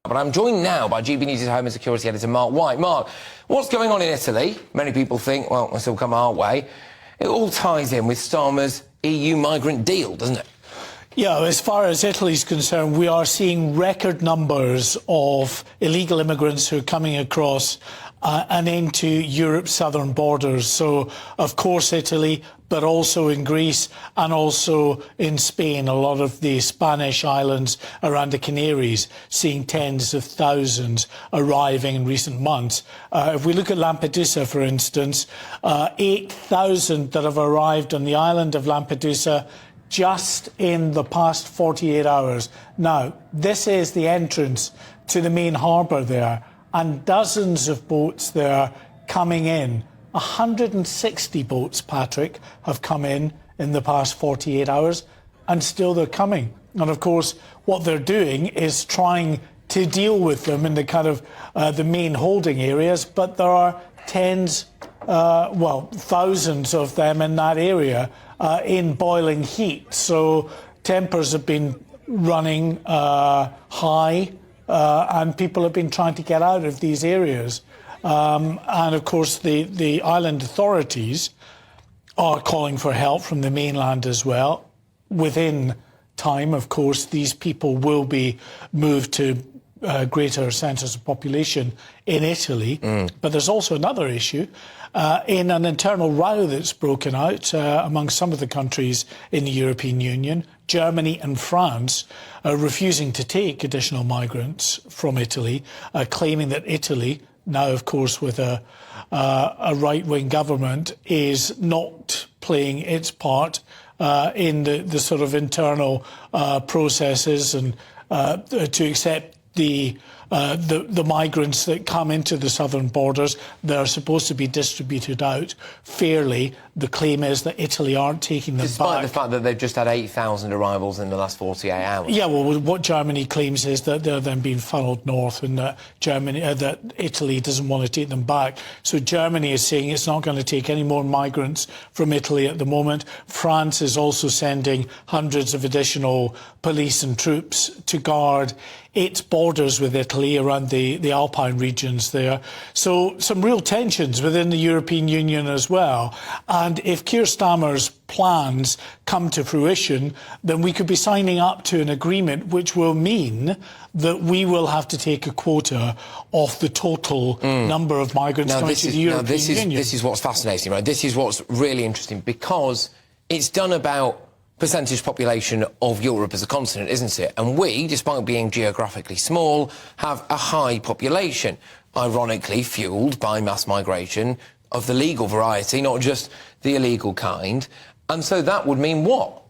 But I'm joined now by GB News' Home and Security Editor, Mark White. Mark, what's going on in Italy? Many people think, well, this will come our way. It all ties in with Starmer's EU migrant deal, doesn't it? Yeah, as far as Italy's concerned, we are seeing record numbers of illegal immigrants who are coming across and into Europe's southern borders. So, of course, Italy, but also in Greece and also in Spain, a lot of the Spanish islands around the Canaries, seeing tens of thousands arriving in recent months. If we look at Lampedusa, for instance, 8,000 that have arrived on the island of Lampedusa just in the past 48 hours. Now, this is the entrance to the main harbour there, and dozens of boats there coming in. 160 boats, Patrick, have come in the past 48 hours, and still they're coming. And of course, what they're doing is trying to deal with them in the kind of the main holding areas, but there are thousands of them in that area in boiling heat. So tempers have been running high, and people have been trying to get out of these areas. And of course, the island authorities are calling for help from the mainland as well. Within time, of course, these people will be moved to greater centres of population in Italy. But there's also another issue. In an internal row that's broken out among some of the countries in the European Union, Germany and France are refusing to take additional migrants from Italy, claiming that Italy, now of course with a right-wing government, is not playing its part in the sort of internal processes and to accept the migrants that come into the southern borders. They're supposed to be distributed out fairly. The claim is that Italy aren't taking them back. Despite the fact that they've just had 8,000 arrivals in the last 48 hours. Yeah, well, what Germany claims is that they're then being funneled north, and that that Italy doesn't want to take them back. So Germany is saying it's not going to take any more migrants from Italy at the moment. France is also sending hundreds of additional police and troops to guard its borders with Italy around the Alpine regions there. So some real tensions within the European Union as well. And if Keir Starmer's plans come to fruition, then we could be signing up to an agreement which will mean that we will have to take a quota of the total number of migrants coming to the European Union. This is what's fascinating, right? This is what's really interesting, because it's done about percentage population of Europe as a continent, isn't it? And we, despite being geographically small, have a high population, ironically fuelled by mass migration of the legal variety, not just the illegal kind. And so that would mean what?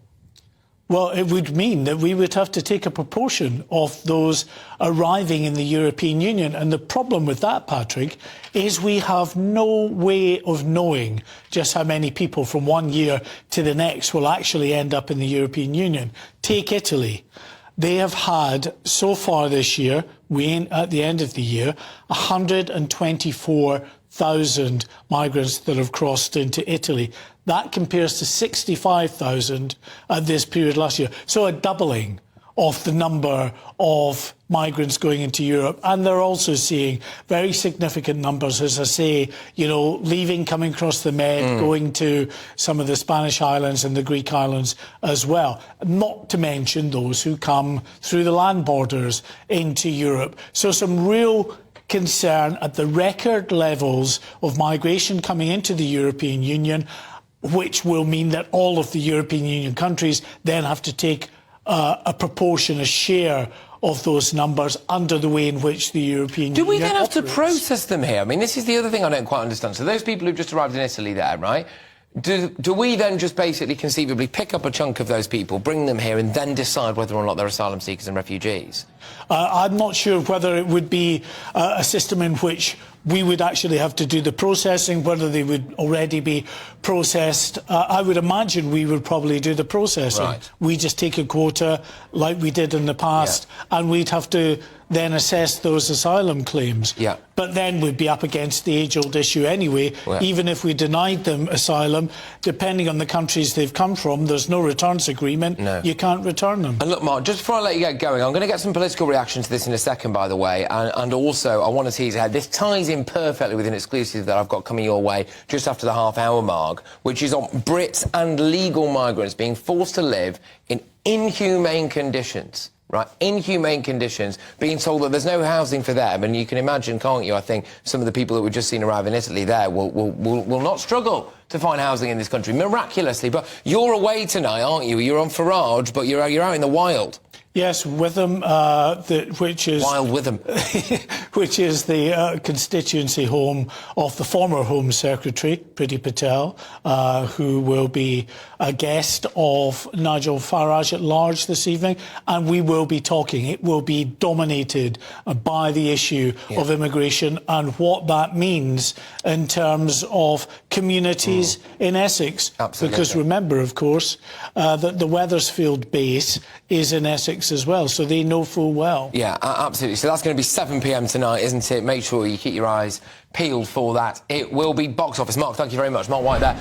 Well, it would mean that we would have to take a proportion of those arriving in the European Union. And the problem with that, Patrick, is we have no way of knowing just how many people from one year to the next will actually end up in the European Union. Take Italy. They have had, so far this year, at the end of the year, 124,000 migrants that have crossed into Italy. That compares to 65,000 at this period last year. So a doubling of the number of migrants going into Europe. And they're also seeing very significant numbers, as I say, you know, leaving, coming across the Med, going to some of the Spanish islands and the Greek islands as well. Not to mention those who come through the land borders into Europe. So some real concern at the record levels of migration coming into the European Union, which will mean that all of the European Union countries then have to take a proportion, a share of those numbers under the way in which the European Union Do we then have operates. to process them here? I mean, this is the other thing I don't quite understand. So those people who've just arrived in Italy there, right? Do we then just basically conceivably pick up a chunk of those people, bring them here, and then decide whether or not they're asylum seekers and refugees? I'm not sure whether it would be a system in which we would actually have to do the processing, whether they would already be processed. I would imagine we would probably do the processing. Right. We just take a quota like we did in the past, and we'd have to then assess those asylum claims. Yeah. But then we'd be up against the age-old issue anyway. Yeah. Even if we denied them asylum, depending on the countries they've come from, there's no returns agreement. No. You can't return them. And look, Mark, just before I let you get going, I'm going to get some political reaction to this in a second, by the way, and also I want to tease ahead. This ties in perfectly with an exclusive that I've got coming your way just after the half-hour mark, which is on Brits and legal migrants being forced to live in inhumane conditions. Right, inhumane conditions, being told that there's no housing for them, and you can imagine, can't you? I think some of the people that we've just seen arrive in Italy there will not struggle to find housing in this country, miraculously. But you're away tonight, aren't you? You're on Farage, but you're out in the wild. Yes, Witham, which is Wild Witham, which is the constituency home of the former Home Secretary, Priti Patel, who will be a guest of Nigel Farage at large this evening, and we will be talking. It will be dominated by the issue of immigration and what that means in terms of communities in Essex. Absolutely. Because remember, of course, that the Wethersfield base is in Essex as well, so they know full well. Yeah, absolutely. So that's going to be 7 p.m. tonight, isn't it? Make sure you keep your eyes peeled for that. It will be box office. Mark, thank you very much. Mark White there.